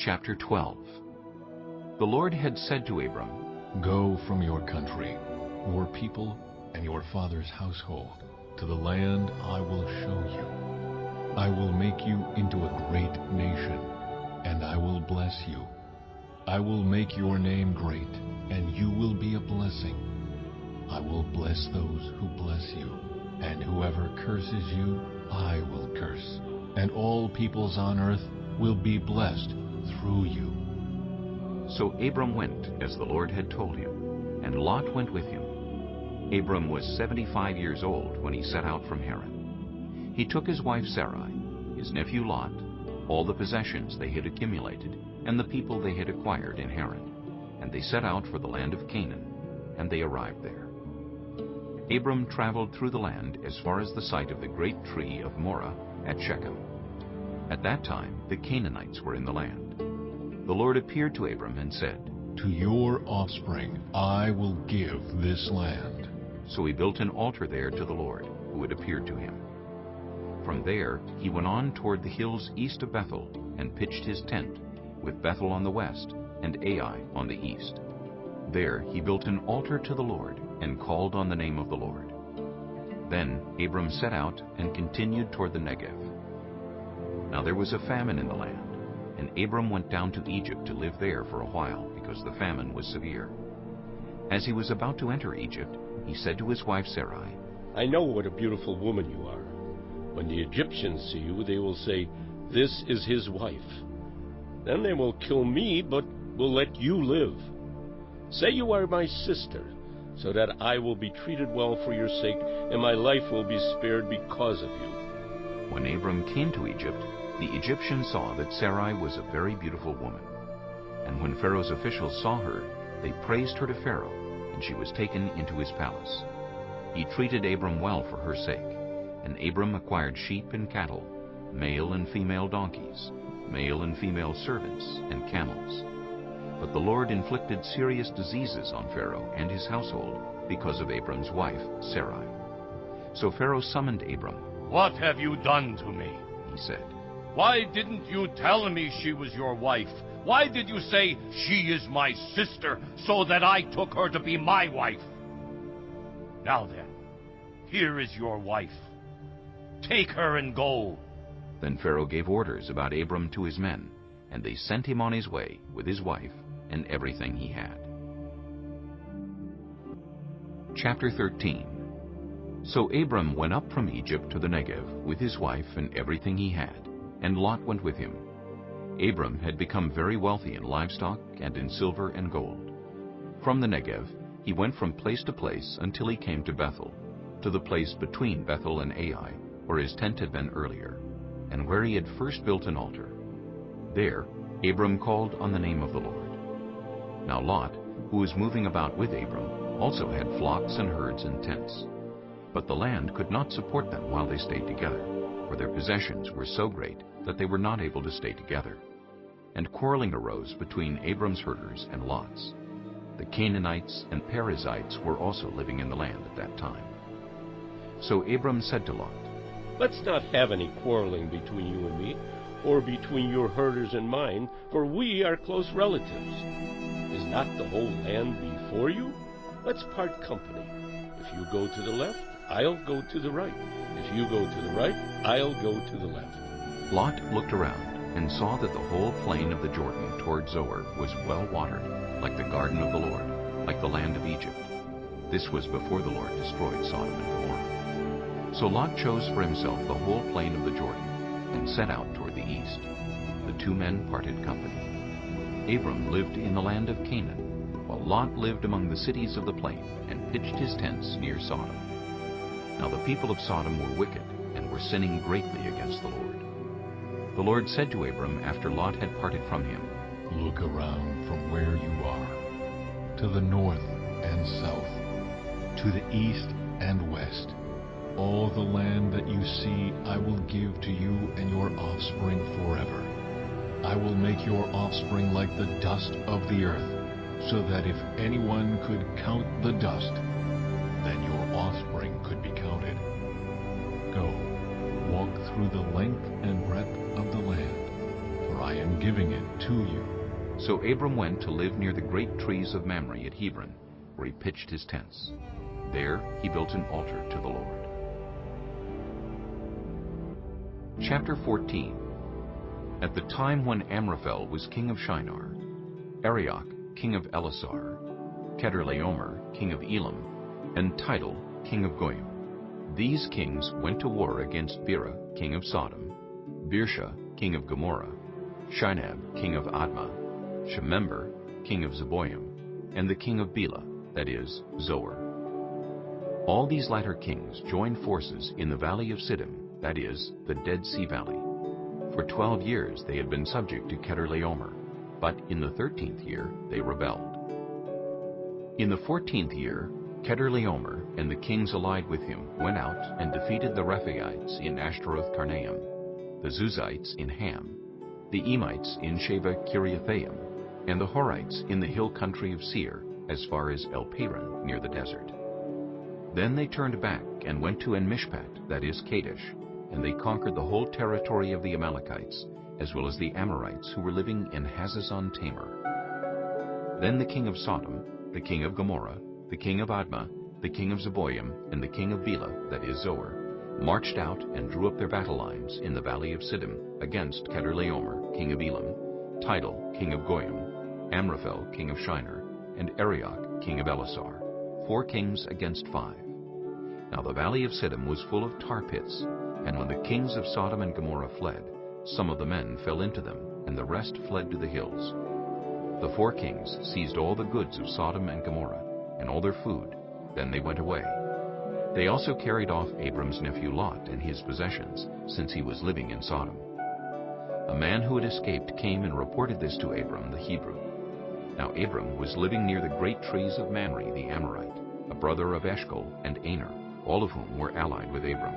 Chapter 12. The Lord had said to Abram, Go from your country, your people, and your father's household, to the land I will show you. I will make you into a great nation, and I will bless you. I will make your name great, and you will be a blessing. I will bless those who bless you, and whoever curses you, I will curse. And all peoples on earth will be blessed through you. So Abram went as the Lord had told him, and Lot went with him. Abram was 75 years old when he set out from Harran. He took his wife Sarai, his nephew Lot, all the possessions they had accumulated, and the people they had acquired in Harran, and they set out for the land of Canaan, and they arrived there. Abram traveled through the land as far as the site of the great tree of Moreh at Shechem. At that time the Canaanites were in the land. The Lord appeared to Abram and said, To your offspring I will give this land. So he built an altar there to the Lord, who had appeared to him. From there he went on toward the hills east of Bethel, and pitched his tent, with Bethel on the west and Ai on the east. There he built an altar to the Lord, and called on the name of the Lord. Then Abram set out and continued toward the Negev. Now there was a famine in the land, and Abram went down to Egypt to live there for a while, because the famine was severe. As he was about to enter Egypt, he said to his wife Sarai, I know what a beautiful woman you are. When the Egyptians see you, they will say, This is his wife. Then they will kill me, but will let you live. Say you are my sister, so that I will be treated well for your sake, and my life will be spared because of you. When Abram came to Egypt, the Egyptians saw that Sarai was a very beautiful woman. And when Pharaoh's officials saw her, they praised her to Pharaoh, and she was taken into his palace. He treated Abram well for her sake, and Abram acquired sheep and cattle, male and female donkeys, male and female servants, and camels. But the Lord inflicted serious diseases on Pharaoh and his household because of Abram's wife, Sarai. So Pharaoh summoned Abram. What have you done to me? He said. Why didn't you tell me she was your wife? Why did you say, she is my sister, so that I took her to be my wife? Now then, here is your wife. Take her and go. Then Pharaoh gave orders about Abram to his men, and they sent him on his way with his wife and everything he had. Chapter 13. So Abram went up from Egypt to the Negev with his wife and everything he had, and Lot went with him. Abram had become very wealthy in livestock and in silver and gold. From the Negev he went from place to place until he came to Bethel, to the place between Bethel and Ai, where his tent had been earlier, and where he had first built an altar. There Abram called on the name of the Lord. Now Lot, who was moving about with Abram, also had flocks and herds and tents. But the land could not support them while they stayed together, for their possessions were so great that they were not able to stay together. And quarreling arose between Abram's herders and Lot's. The Canaanites and Perizzites were also living in the land at that time. So Abram said to Lot, Let's not have any quarreling between you and me, or between your herders and mine, for we are close relatives. Is not the whole land before you? Let's part company. If you go to the left, I'll go to the right. If you go to the right, I'll go to the left. Lot looked around and saw that the whole plain of the Jordan toward Zoar was well watered, like the garden of the Lord, like the land of Egypt. This was before the Lord destroyed Sodom and Gomorrah. So Lot chose for himself the whole plain of the Jordan, and set out toward the east. The two men parted company. Abram lived in the land of Canaan, while Lot lived among the cities of the plain, and pitched his tents near Sodom. Now the people of Sodom were wicked, and were sinning greatly against the Lord. The Lord said to Abram after Lot had parted from him, Look around from where you are, to the north and south, to the east and west. All the land that you see I will give to you and your offspring forever. I will make your offspring like the dust of the earth, so that if anyone could count the dust, then your offspring could be counted. Go, walk through the length and breadth of the land, for I am giving it to you. So Abram went to live near the great trees of Mamre at Hebron, where he pitched his tents. There he built an altar to the Lord. Chapter 14. At the time when Amraphel was king of Shinar, Arioch, king of Elasar, Kedorlaomer, king of Elam, and Tidal, king of Goyim. These kings went to war against Bera, king of Sodom, Birsha, king of Gomorrah, Shinab, king of Admah, Shemember, king of Zeboim, and the king of Bela, that is, Zoar. All these latter kings joined forces in the valley of Siddim, that is, the Dead Sea Valley. For 12 years they had been subject to Kedorlaomer, but in the 13th year they rebelled. In the 14th year, Kedorlaomer and the kings allied with him went out and defeated the Rephaites in Ashtaroth-Karnaim, the Zuzites in Ham, the Emites in Sheba-Kiriathaim, and the Horites in the hill country of Seir, as far as El-Paran near the desert. Then they turned back and went to En-Mishpat, that is Kadesh, and they conquered the whole territory of the Amalekites, as well as the Amorites who were living in Hazazon-Tamar. Then the king of Sodom, the king of Gomorrah, the king of Admah, the king of Zeboim, and the king of Bela, that is Zoar, marched out and drew up their battle lines in the valley of Siddim against Kedorlaomer, king of Elam, Tidal, king of Goyim, Amraphel, king of Shinar, and Arioch, king of Elasar, 4 kings against 5. Now the valley of Siddim was full of tar pits, and when the kings of Sodom and Gomorrah fled, some of the men fell into them, and the rest fled to the hills. The 4 kings seized all the goods of Sodom and Gomorrah, and all their food. Then they went away. They also carried off Abram's nephew Lot and his possessions, since he was living in Sodom. A man who had escaped came and reported this to Abram the Hebrew. Now Abram was living near the great trees of Mamre the Amorite, a brother of Eshcol and Aner, all of whom were allied with Abram.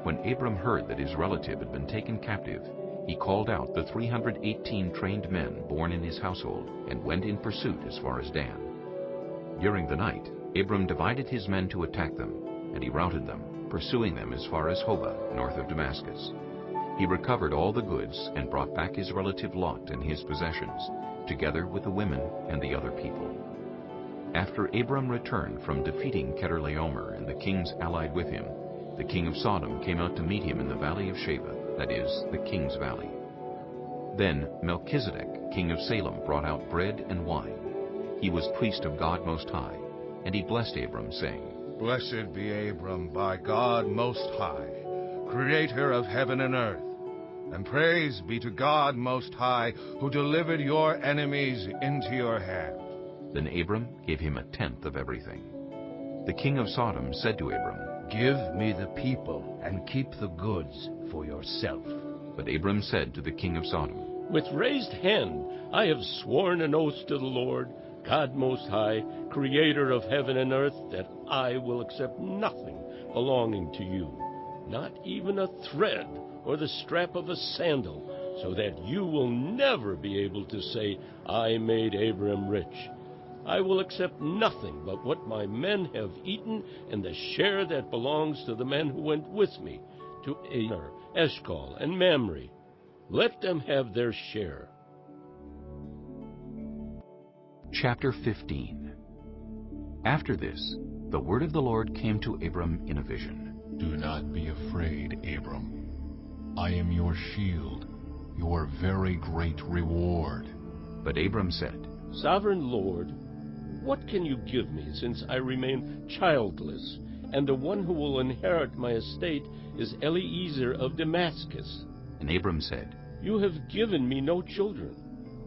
When Abram heard that his relative had been taken captive, he called out the 318 trained men born in his household and went in pursuit as far as Dan. During the night, Abram divided his men to attack them, and he routed them, pursuing them as far as Hobah, north of Damascus. He recovered all the goods and brought back his relative Lot and his possessions, together with the women and the other people. After Abram returned from defeating Kedorlaomer and the kings allied with him, the king of Sodom came out to meet him in the valley of Sheba, that is, the king's valley. Then Melchizedek, king of Salem, brought out bread and wine. He was priest of God Most High, and he blessed Abram, saying, Blessed be Abram by God Most High, creator of heaven and earth. And praise be to God Most High, who delivered your enemies into your hand. Then Abram gave him 1/10 of everything. The king of Sodom said to Abram, Give me the people, and keep the goods for yourself. But Abram said to the king of Sodom, With raised hand I have sworn an oath to the Lord, God Most High, creator of heaven and earth, that I will accept nothing belonging to you, not even a thread or the strap of a sandal, so that you will never be able to say, I made Abram rich. I will accept nothing but what my men have eaten, and the share that belongs to the men who went with me, to Aner, Eshcol, and Mamre. Let them have their share. Chapter 15. After this, the word of the Lord came to Abram in a vision. Do not be afraid, Abram. I am your shield, your very great reward. But Abram said, Sovereign Lord, what can you give me, since I remain childless, and the one who will inherit my estate is Eliezer of Damascus? And Abram said, You have given me no children,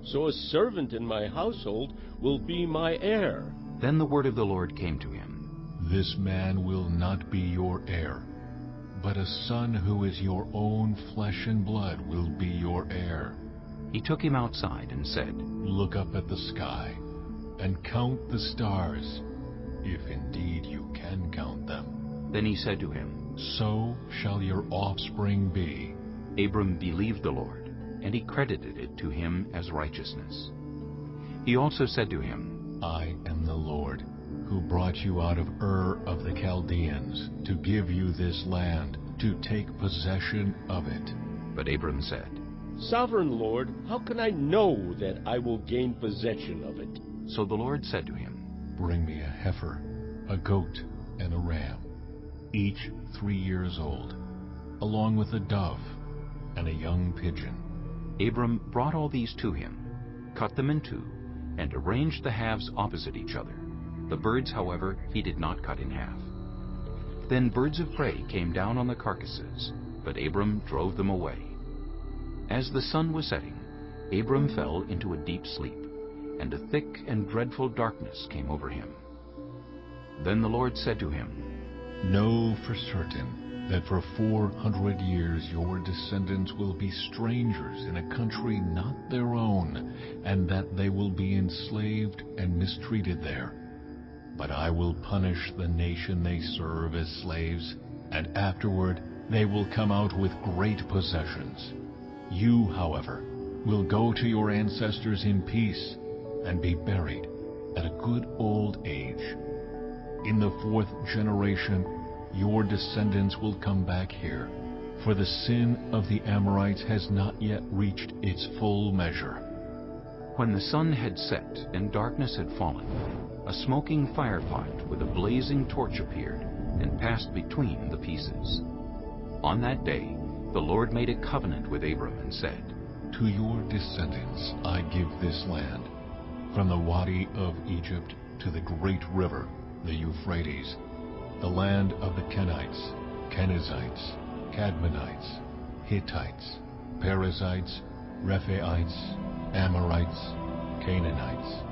so a servant in my household will be my heir. Then the word of the Lord came to him. This man will not be your heir, but a son who is your own flesh and blood will be your heir. He took him outside and said, Look up at the sky and count the stars, if indeed you can count them. Then he said to him, So shall your offspring be. Abram believed the Lord, and he credited it to him as righteousness. He also said to him, I am the Lord, who brought you out of Ur of the Chaldeans, to give you this land, to take possession of it. But Abram said, Sovereign Lord, how can I know that I will gain possession of it? So the Lord said to him, Bring me a heifer, a goat, and a ram, each 3 years old, along with a dove and a young pigeon. Abram brought all these to him, cut them in two, and arranged the halves opposite each other. The birds, however, he did not cut in half. Then birds of prey came down on the carcasses, but Abram drove them away. As the sun was setting, Abram fell into a deep sleep, and a thick and dreadful darkness came over him. Then the Lord said to him, Know for certain that for 400 years your descendants will be strangers in a country not their own, and that they will be enslaved and mistreated there. But I will punish the nation they serve as slaves, and afterward they will come out with great possessions. You, however, will go to your ancestors in peace and be buried at a good old age. In the 4th generation, your descendants will come back here, for the sin of the Amorites has not yet reached its full measure. When the sun had set and darkness had fallen, a smoking firepot with a blazing torch appeared and passed between the pieces. On that day, the Lord made a covenant with Abram and said, To your descendants I give this land, from the Wadi of Egypt to the great river, the Euphrates, the land of the Kenites, Kenizzites, Cadmonites, Hittites, Perizzites, Rephaites, Amorites, Canaanites,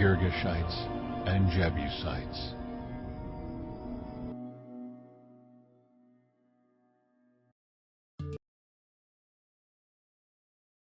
Girgashites, and Jebusites.